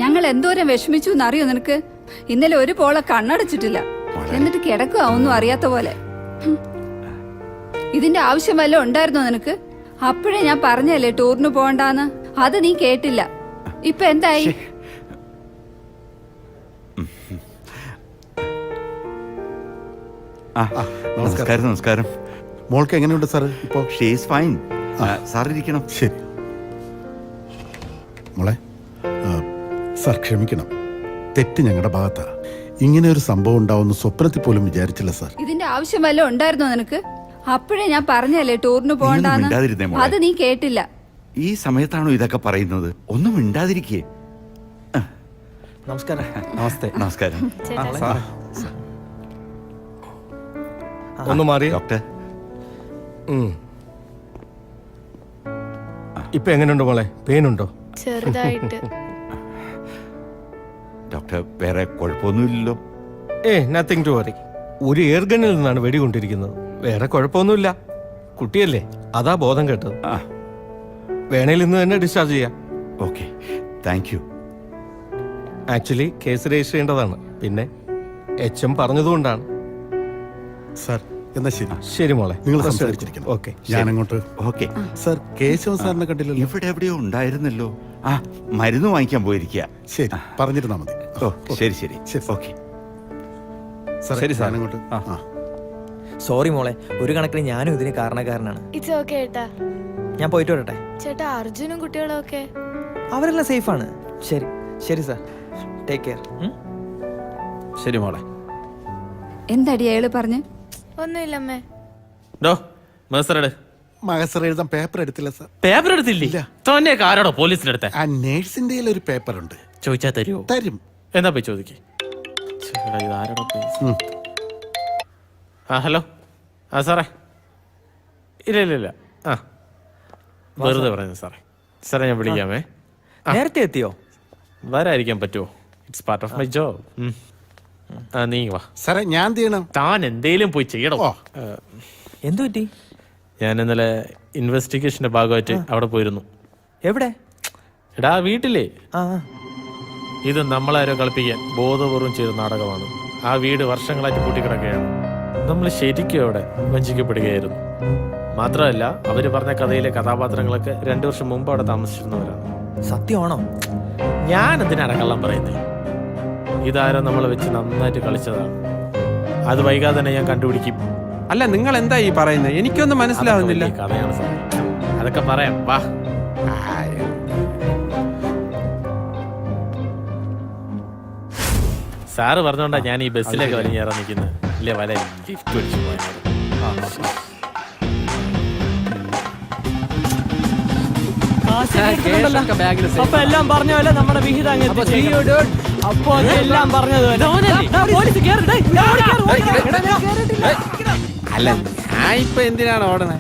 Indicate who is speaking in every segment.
Speaker 1: ഞങ്ങൾ എന്തോരം വിഷമിച്ചു എന്നറിയോ നിനക്ക്? ഇന്നലെ ഒരു പോളെ കണ്ണടച്ചിട്ടില്ല, എന്നിട്ട് കിടക്കുക ഒന്നും അറിയാത്ത പോലെ. ഇതിന്റെ ആവശ്യം വല്ലതും ഉണ്ടായിരുന്നോ നിനക്ക്? അപ്പോഴേ ഞാൻ പറഞ്ഞല്ലേ ടൂറിന് പോകണ്ടാന്ന്. അത് നീ കേട്ടില്ല. ഇപ്പൊ എന്തായി?
Speaker 2: നമസ്കാരം. നമസ്കാരം.
Speaker 3: മോൾക്ക് എങ്ങനെയുണ്ട് സാർ? ഇപ്പോ
Speaker 2: ഷീസ് ഫൈൻ. സാർ ഇരിക്കണം.
Speaker 3: ശരി മോളെ. സാർ ക്ഷമിക്കണം, തെറ്റ് ഞങ്ങളുടെ ഭാഗത്താ. ഇങ്ങനെ ഒരു സംഭവം ഉണ്ടാവുന്ന സ്വപ്നത്തിൽ പോലും വിചാരിച്ചില്ല സാർ.
Speaker 1: ഇതിന്റെ ആവശ്യം വല്ലതും ഉണ്ടായിരുന്നോ നിനക്ക്? അപ്പോഴേ ഞാൻ പറഞ്ഞല്ലേ ടൂറിന് പോകണ്ടാന്ന്. അത് നീ കേട്ടില്ല.
Speaker 2: ഈ സമയത്താണോ ഇതൊക്കെ പറയുന്നത്? ഒന്നും മിണ്ടാതിരിക്കേ.
Speaker 4: നമസ്കാരം.
Speaker 5: നമസ്തേ.
Speaker 2: നമസ്കാരം.
Speaker 5: ഒന്ന് മാറി
Speaker 2: ഡോക്ടർ.
Speaker 5: ഇപ്പൊ എങ്ങനെയുണ്ട് മോളെ? പെയിൻ ഉണ്ടോ?
Speaker 6: ചെറുതായിട്ട്.
Speaker 2: ഡോക്ടർ വേറെ കുഴപ്പമൊന്നുമില്ലല്ലോ?
Speaker 5: Nothing to worry. ഒരു എയർഗണ്ണിൽ നിന്നാണ് വെടികൊണ്ടിരിക്കുന്നത്. വേറെ കുഴപ്പമൊന്നുമില്ല. കുട്ടിയല്ലേ, അതാ ബോധം കേട്ടത്. വേണേൽ ഇന്ന് തന്നെ ഡിസ്ചാർജ് ചെയ്യാം.
Speaker 2: Okay, thank you.
Speaker 5: Actually case register ചെയ്യേണ്ടതാണ്, പിന്നെ HM പറഞ്ഞതുകൊണ്ടാണ്.
Speaker 3: സാർ എന്നാ ശരി.
Speaker 5: ശരി മോളെ,
Speaker 3: നിങ്ങൾ സംസാരിച്ചിരിക്കണം.
Speaker 5: ഓക്കെ,
Speaker 3: ഞാനങ്ങോട്ട്.
Speaker 2: ഓക്കെ
Speaker 3: സാർ കേശവൻ സാറിനെ കണ്ടില്ലല്ലോ?
Speaker 2: ഇവിടെ എവിടെയോ ഉണ്ടായിരുന്നല്ലോ. മരുന്ന് വാങ്ങിക്കാൻ പോയിരിക്കുക.
Speaker 3: ശരി, പറഞ്ഞിരുന്നാ മതി.
Speaker 2: ഓ ശരി ശരി.
Speaker 3: ശരി.
Speaker 2: ഓക്കെ
Speaker 3: ശരി സാർ, അങ്ങോട്ട്.
Speaker 4: സോറി മോളെ, ഒരു കണക്കിന് ഞാനും ഇതിന് കാരണക്കാരനാണ്.
Speaker 6: ഇറ്റ്സ് ഓക്കെ ഏട്ടാ.
Speaker 4: ഞാൻ പോയിട്ട് വരട്ടെ.
Speaker 6: ചേട്ടാ, അർജുനും കുട്ടികളും ഒക്കെ
Speaker 4: അവരെല്ലാം സേഫ് ആണ്. ശരി ശരി സാർ, ടേക്ക് കെയർ.
Speaker 5: ശരി മോളെ.
Speaker 1: എന്താടി അയാള് പറഞ്ഞ്?
Speaker 6: ഒന്നുമില്ലമ്മേ.
Speaker 3: മകസർ എഴുതാൻ പേപ്പർ എടുത്തില്ല സാർ.
Speaker 7: പേപ്പർ എടുത്തില്ല? തോന്നെയൊക്കെ ആരോടോ പോലീസിന്റെ
Speaker 3: ആ നേഴ്സിന്റെ ഒരു പേപ്പർ ഉണ്ട്.
Speaker 7: ചോദിച്ചാ തരുമോ?
Speaker 3: തരും.
Speaker 7: എന്താ പോയി ചോദിക്കേ. ഹലോ. സാറേ, ഇല്ല ഇല്ല ഇല്ല. വെറുതെ പറയുന്നത് സാറേ. സാറേ ഞാൻ വിളിക്കാമേ.
Speaker 4: നേരത്തെ എത്തിയോ?
Speaker 7: വരായിരിക്കാൻ പറ്റുമോ? It's part of my job. നീ വാ
Speaker 3: സാറേ. ഞാൻ ചെയ്യണം?
Speaker 7: താൻ എന്തേലും പോയി ചെയ്യണോ?
Speaker 4: എന്തു പറ്റി?
Speaker 7: ഞാൻ ഇന്നലെ ഇൻവെസ്റ്റിഗേഷന്റെ ഭാഗമായിട്ട് അവിടെ പോയിരുന്നു.
Speaker 4: എവിടെ?
Speaker 7: എടാ വീട്ടിലേ. ഇത് നമ്മളാരോ കളിപ്പിക്കാൻ ബോധപൂർവം ചെയ്ത നാടകമാണ്. ആ വീട് വർഷങ്ങളായിട്ട് കൂട്ടിക്കിടക്കുകയാണ്. നമ്മൾ ശരിക്കും അവിടെ വഞ്ചിക്കപ്പെടുകയായിരുന്നു. മാത്രമല്ല, അവര് പറഞ്ഞ കഥയിലെ കഥാപാത്രങ്ങളൊക്കെ 2 വർഷം മുമ്പ് അവിടെ താമസിച്ചിരുന്നവരാണ്.
Speaker 4: സത്യമാണോ?
Speaker 7: ഞാൻ എന്തിനാണ് കള്ളം പറയുന്നത്? ഇതാരോ നമ്മളെ വെച്ച് നന്നായിട്ട് കളിച്ചതാണ്. അത് വൈകാതെ തന്നെ ഞാൻ കണ്ടുപിടിക്കും.
Speaker 8: അല്ല, നിങ്ങൾ എന്താ ഈ പറയുന്നത്? എനിക്കൊന്നും മനസ്സിലാവുന്നില്ല.
Speaker 7: കഥയാണ് സാർ, അതൊക്കെ പറയാം. വാ. സാറ് പറഞ്ഞോണ്ടാ ഞാൻ ഈ ബസ്സിലേക്ക് വലിഞ്ഞേറാൻ നിൽക്കുന്നത്. ഇല്ലേ, വല ലിഫ്റ്റ് അടിച്ചു പോയത്.
Speaker 9: അപ്പൊ എല്ലാം പറഞ്ഞ പോലെ നമ്മുടെ വിഹിതം അപ്പൊ എല്ലാം പറഞ്ഞത്.
Speaker 8: അല്ല, ഞാൻ ഇപ്പൊ എന്തിനാണ് ഓടണേ?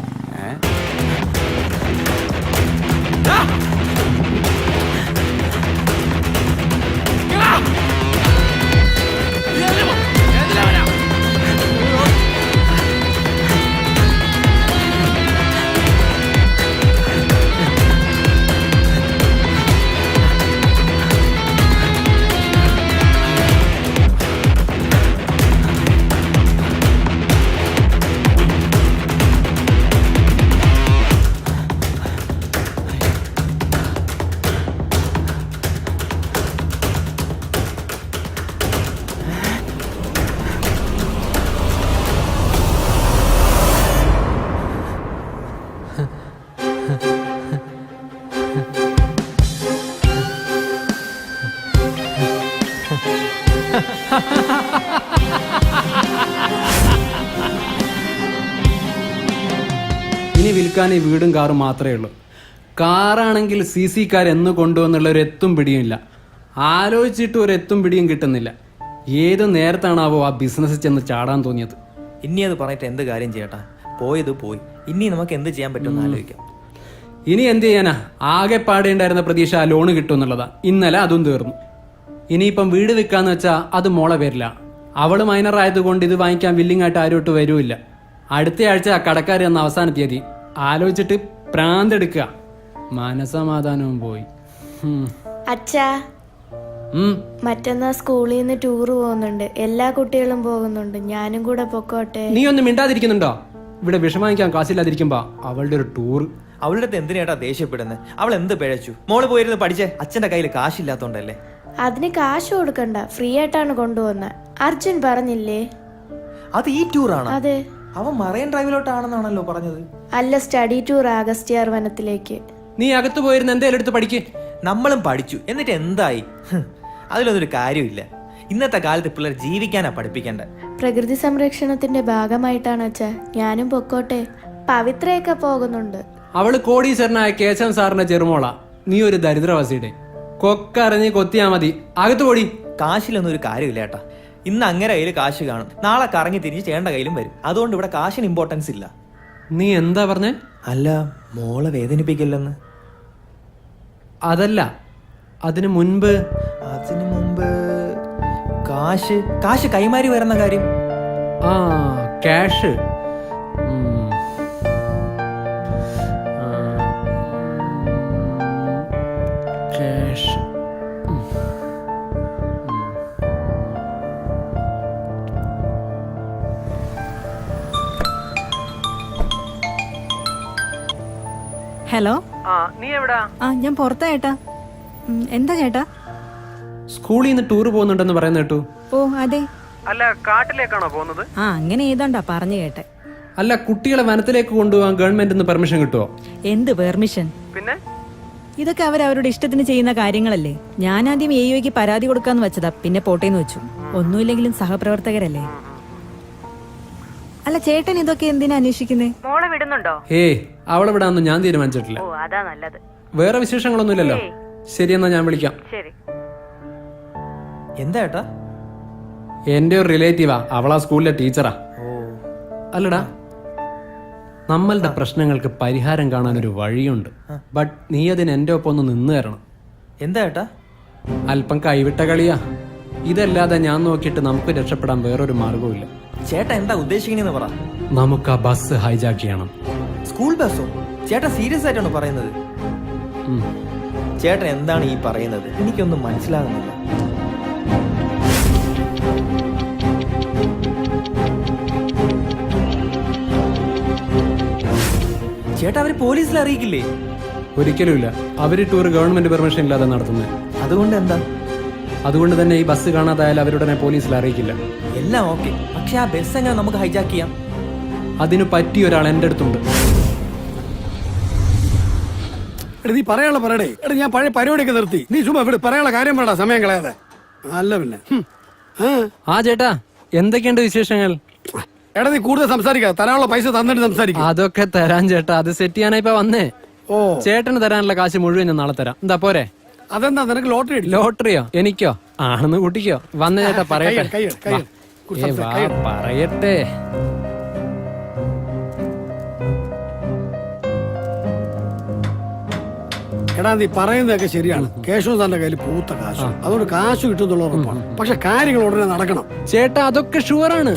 Speaker 10: ഇനി വിൽക്കാൻ ഈ വീടും കാറും മാത്രമേ ഉള്ളൂ. കാറാണെങ്കിൽ CC-കാർ എന്ന് കൊണ്ടുവന്നുള്ള ഒരു എത്തും പിടിയുമില്ല. ആലോചിച്ചിട്ട് ഒരു എത്തും പിടിയും കിട്ടുന്നില്ല. ഏത് നേരത്താണാവോ ആ ബിസിനസ് ചെന്ന് ചാടാൻ തോന്നിയത്?
Speaker 4: ഇനി അത് പറഞ്ഞിട്ട് എന്ത് കാര്യം ചെയ്യട്ടാ? പോയത് പോയി. ഇനി നമുക്ക് എന്ത് ചെയ്യാൻ പറ്റുമെന്ന് ആലോചിക്കാം.
Speaker 10: ഇനി എന്ത് ചെയ്യാനാ? ആകെ പാടേണ്ടായിരുന്ന പ്രതീക്ഷ ആ ലോണ് കിട്ടും എന്നുള്ളതാ. ഇന്നലെ അതും തീർന്നു. ഇനിയിപ്പം വീട് വിൽക്കാന്ന് വെച്ചാൽ അത് മോളെ പേരില്ല. അവള് മൈനർ ആയതുകൊണ്ട് ഇത് വാങ്ങിക്കാൻ വില്ലിംഗ് ആയിട്ട് ആരോട്ട് വരൂല്ല. അടുത്ത ആഴ്ച കടക്കാർ എന്ന അവസാന തീയതി. ആലോചിച്ചിട്ട് പ്രാന്തെടുക്കുക. മനസമാധാനവും പോയി.
Speaker 6: അച്ഛാ, മറ്റന്നാ സ്കൂളിൽ നിന്ന് ടൂർ പോകുന്നുണ്ട്. എല്ലാ കുട്ടികളും പോകുന്നുണ്ട്. ഞാനും കൂടെ പൊക്കോട്ടെ.
Speaker 10: നീ ഒന്നും മിണ്ടാതിരിക്കുന്നുണ്ടോ? ഇവിടെ വിഷമിക്കാൻ കാശില്ലാതിരിക്കുമ്പോ അവളുടെ ഒരു ടൂർ.
Speaker 4: അവളുടെ അടുത്ത് എന്തിനാട്ടാ ദേഷ്യപ്പെടുന്നത്? അവൾ എന്ത് പിഴച്ചു? മോള് പോയിരുന്ന് പഠിച്ചേ. അച്ഛന്റെ കയ്യിൽ കാശില്ലാത്തോണ്ടല്ലേ?
Speaker 6: അതിന് കാശ് കൊടുക്കണ്ട, ഫ്രീ ആയിട്ടാണ് കൊണ്ടുവന്നത്. അർജുൻ പറഞ്ഞില്ലേ?
Speaker 4: അത് ഈ ടൂറാണ്.
Speaker 6: അതെ.
Speaker 4: അവൻ മറൈൻ ഡ്രൈവിലോട്ടാണെന്നാണല്ലോ പറഞ്ഞത്.
Speaker 6: അല്ല, സ്റ്റഡി ടൂർ അഗസ്ത്യാർ വനത്തിലേക്ക്.
Speaker 10: നീ അകത്ത് പോയിരുന്ന എന്തേലും എടുത്ത് പഠിക്ക്.
Speaker 4: നമ്മളും പഠിച്ചു, എന്നിട്ട് എന്തായി? അതിലൊന്നൊരു കാര്യമില്ല. ഇന്നത്തെ കാലത്ത് പിള്ളേർ ജീവിക്കാനാ പഠിപ്പിക്കേണ്ടത്.
Speaker 6: പ്രകൃതി സംരക്ഷണത്തിന്റെ ഭാഗമായിട്ടാണ് അച്ഛാ. ഞാനും പൊക്കോട്ടെ. പവിത്രയൊക്കെ പോകുന്നുണ്ട്.
Speaker 10: അവള് കോടീശ്വരനായ കേശവൻ സാറിന്റെ ചെറുമോളാ. നീ ഒരു ദരിദ്രവാസിയുടെ കൊക്കറിഞ്ഞ് കൊത്തിയാ മതി. അകത്ത് പോടി.
Speaker 4: കാശിലൊന്നും ഒരു കാര്യമില്ല ഏട്ടാ. ഇന്ന് അങ്ങനെ കയ്യിൽ കാശ് കാണും, നാളെ കറങ്ങി തിരിഞ്ഞ് ചേണ്ട കയ്യിലും വരും. അതുകൊണ്ട് ഇവിടെ കാശിന് ഇമ്പോർട്ടൻസ് ഇല്ല.
Speaker 10: നീ എന്താ പറഞ്ഞേ?
Speaker 4: അല്ല, മോളെ വേദനിപ്പിക്കില്ലെന്ന്.
Speaker 10: അതല്ല, അതിനു മുൻപ്
Speaker 4: കാശ് കൈമാറി വരുന്ന കാര്യം.
Speaker 10: ആ ക്യാഷ്. ക്യാഷ്.
Speaker 11: ഹലോ.
Speaker 10: നീ എവിടാ?
Speaker 11: ഞാൻ പുറത്താ ചേട്ടാ. എന്താ ചേട്ടാ?
Speaker 10: സ്കൂളിൽ നിന്ന് ടൂർ പോകുന്നുണ്ടെന്ന് പറയുന്ന കേട്ടു.
Speaker 11: ഓ അതെ.
Speaker 10: അല്ല, കാട്ടിലേക്കാണോ പോകുന്നത്?
Speaker 11: അങ്ങനെ ഏതാണ്ടാ പറഞ്ഞു കേട്ടെ.
Speaker 10: അല്ല, കുട്ടികളെ വനത്തിലേക്ക് കൊണ്ടുപോകാൻ ഗവൺമെന്റ് പെർമിഷൻ കിട്ടുമോ?
Speaker 11: എന്ത് പെർമിഷൻ?
Speaker 10: പിന്നെ
Speaker 11: ഇതൊക്കെ അവരവരുടെ ഇഷ്ടത്തിന് ചെയ്യുന്ന കാര്യങ്ങളല്ലേ. ഞാൻ ആദ്യം AOയ്ക്ക് പരാതി കൊടുക്കാന്ന് വെച്ചതാ, പിന്നെ പോട്ടേന്ന് വെച്ചു. ഒന്നുമില്ലെങ്കിലും സഹപ്രവർത്തകരല്ലേ. അല്ല ചേട്ടൻ ഇതൊക്കെ എന്തിനാ അന്വേഷിക്കുന്നേ? മോളെ വിടുന്നുണ്ടോ?
Speaker 10: അവളെ വിടാന്ന് ഞാൻ തീരുമാനിച്ചിട്ടില്ല.
Speaker 11: അതാ നല്ലത്.
Speaker 10: വേറെ വിശേഷങ്ങളൊന്നുമില്ലല്ലോ. ശരിയെന്നാ ഞാൻ വിളിക്കാം.
Speaker 11: ശരി.
Speaker 4: എന്താ ഏട്ടാ?
Speaker 10: എന്റെ ഒരു റിലേറ്റീവാ, അവളാ സ്കൂളിലെ ടീച്ചറാ. അല്ലടാ, നമ്മളുടെ പ്രശ്നങ്ങൾക്ക് പരിഹാരം കാണാൻ ഒരു വഴിയുണ്ട്. ബട്ട് നീ അതിന് എന്റെ ഒപ്പം ഒന്ന് നിന്ന് തരണം.
Speaker 4: എന്താ ഏട്ടാ?
Speaker 10: അല്പം കൈവിട്ട കളിയാ. ഇതല്ലാതെ ഞാൻ നോക്കിയിട്ട് നമുക്ക് രക്ഷപ്പെടാൻ വേറൊരു മാർഗവുമില്ല.
Speaker 4: ചേട്ടാ എന്താ ഉദ്ദേശിക്കണെന്ന് പറ.
Speaker 10: നമുക്ക് ആ ബസ് ഹൈജാക്ക് ചെയ്യണം.
Speaker 4: സ്കൂൾ ബസ്സോ? ചേട്ടാ സീരിയസ് ആയിട്ടാണ് പറയുന്നത്? ചേട്ടൻ എന്താണ് ഈ പറയുന്നത്? എനിക്കൊന്നും മനസ്സിലാകുന്നില്ല. ചേട്ടാ അവര് പോലീസിൽ അറിയിക്കില്ലേ?
Speaker 10: ഒരിക്കലുമില്ല. അവര് ടൂർ ഗവൺമെന്റ് പെർമിഷൻ ഇല്ലാതെ നടത്തുന്നത്.
Speaker 4: അതുകൊണ്ട് എന്താ?
Speaker 10: അതുകൊണ്ട് തന്നെ ഈ ബസ് കാണാതായാലും അവരുടനെ പോലീസിൽ അറിയിക്കില്ല.
Speaker 4: എല്ലാം ഓക്കെ, പക്ഷെ ആ ബസ് എങ്ങനെ നമുക്ക് ഹൈജാക്ക് ചെയ്യാം?
Speaker 10: അതിന് പറ്റിയ ഒരാൾ എന്റെ അടുത്തുണ്ട്.
Speaker 12: നീ പറയാനുള്ള പറയടേ. എടാ ഞാൻ പഴയ പരിപാടിയൊക്കെ നിർത്തി. നീ ചുമ്മാ ഇവിടെ പറയാനുള്ള കാര്യം പറയടാ, സമയം കളയാതെ. അല്ല പിന്നെ
Speaker 10: ആ ചേട്ടാ, എന്തൊക്കെയുണ്ട് വിശേഷങ്ങൾ?
Speaker 12: എടാ നീ കൂടുതൽ സംസാരിക്കാതെ, തരാനുള്ള പൈസ തന്നിട്ട് സംസാരിക്കും.
Speaker 10: അതൊക്കെ തരാൻ ചേട്ടാ, അത് സെറ്റ് ചെയ്യാനാ ഇപ്പൊ വന്നേ.
Speaker 12: ഓ,
Speaker 10: ചേട്ടന് തരാനുള്ള കാശ് മുഴുവൻ ഞാൻ നാളെ തരാം. എന്താ പോരെ?
Speaker 12: അതെന്താ നിനക്ക് ലോട്ടറി അടിച്ചു?
Speaker 10: ലോട്ടറിയോ? എനിക്കോ? ആണെന്ന് കൂട്ടിക്കോ. വന്ന ചേട്ടാ പറയട്ടെ. പറയട്ടെ.
Speaker 12: എടാ നീ പറയുന്നതൊക്കെ ശരിയാണ്. കേശവൻ സാറിന്റെ കയ്യിൽ പൂത്ത കാശ്, അതുകൊണ്ട് കാശ് കിട്ടുന്നുള്ള ഉറപ്പാണ്. പക്ഷെ കാര്യങ്ങൾ ഉടനെ നടക്കണം
Speaker 10: ചേട്ടാ. അതൊക്കെ ഷുവറാണ്.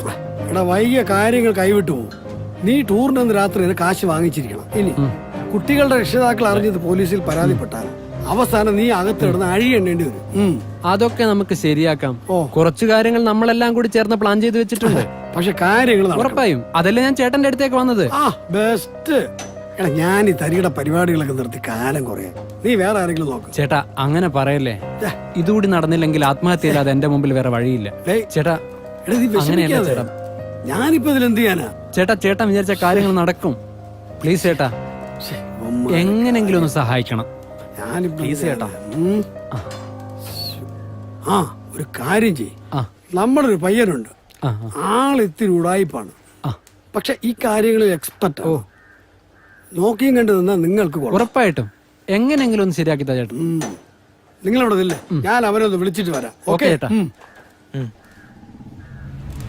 Speaker 12: എടാ വൈകിയ കാര്യങ്ങൾ കൈവിട്ടു പോകും. നീ ടൂറിന് രാത്രി കാശ് വാങ്ങിച്ചിരിക്കണം. ഇനി കുട്ടികളുടെ രക്ഷിതാക്കൾ അറിഞ്ഞത് പോലീസിൽ പരാതിപ്പെട്ടാൽ അവസാനം നീ അകത്ത് കിടന്ന് അഴിയെണ്ണേണ്ടി വരും.
Speaker 10: അതൊക്കെ നമുക്ക് ശരിയാക്കാം. കുറച്ചു കാര്യങ്ങൾ നമ്മളെല്ലാം കൂടി ചേർന്ന് പ്ലാൻ ചെയ്ത് വെച്ചിട്ടുണ്ട്.
Speaker 12: പക്ഷെ കാര്യങ്ങൾ
Speaker 10: ഉറപ്പായും. അതല്ലേ ഞാൻ ചേട്ടന്റെ അടുത്തേക്ക് വന്നത്.
Speaker 12: ബെസ്റ്റ്. എടാ ഞാൻ ഈ തരികിട പരിപാടികളൊക്കെ നിർത്തി കാലം കുറയാ. നീ വേറെ ആരെങ്കിലും നോക്ക്.
Speaker 10: ചേട്ടാ അങ്ങനെ പറയല്ലേ. ഇതുകൂടി നടന്നില്ലെങ്കിൽ ആത്മഹത്യ ഇല്ലാതെ എന്റെ മുമ്പിൽ വേറെ വഴിയില്ല. ചേട്ടാ അങ്ങനെയല്ല ചേട്ടാ.
Speaker 12: ഞാനിപ്പോ ഇതിൽ എന്ത് ചെയ്യാനാ?
Speaker 10: ചേട്ടൻ വിചാരിച്ച കാര്യങ്ങൾ നടക്കും. പ്ലീസ് ചേട്ടാ, എങ്ങനെങ്കിലും ഒന്ന് സഹായിക്കണം.
Speaker 12: പ്ലീസ് ചേട്ടാ. ഒരു കാര്യം ചെയ്യ്. നമ്മളൊരു പയ്യനുണ്ട്, ആളിത്തിരി ഉടായിപ്പാണ്. പക്ഷെ ഈ കാര്യങ്ങളിൽ എക്സ്പെർട്ട്. നോക്കിയും കണ്ടു നിന്നാ നിങ്ങൾക്ക്
Speaker 10: ഉറപ്പായിട്ടും എങ്ങനെങ്കിലും ഒന്ന് ശരിയാക്കി ചേട്ടാ.
Speaker 12: നിങ്ങളവിടെ ഇല്ലേ? ഞാൻ അവനൊന്ന് വിളിച്ചിട്ട് വരാം. ഓക്കെ ചേട്ടാ.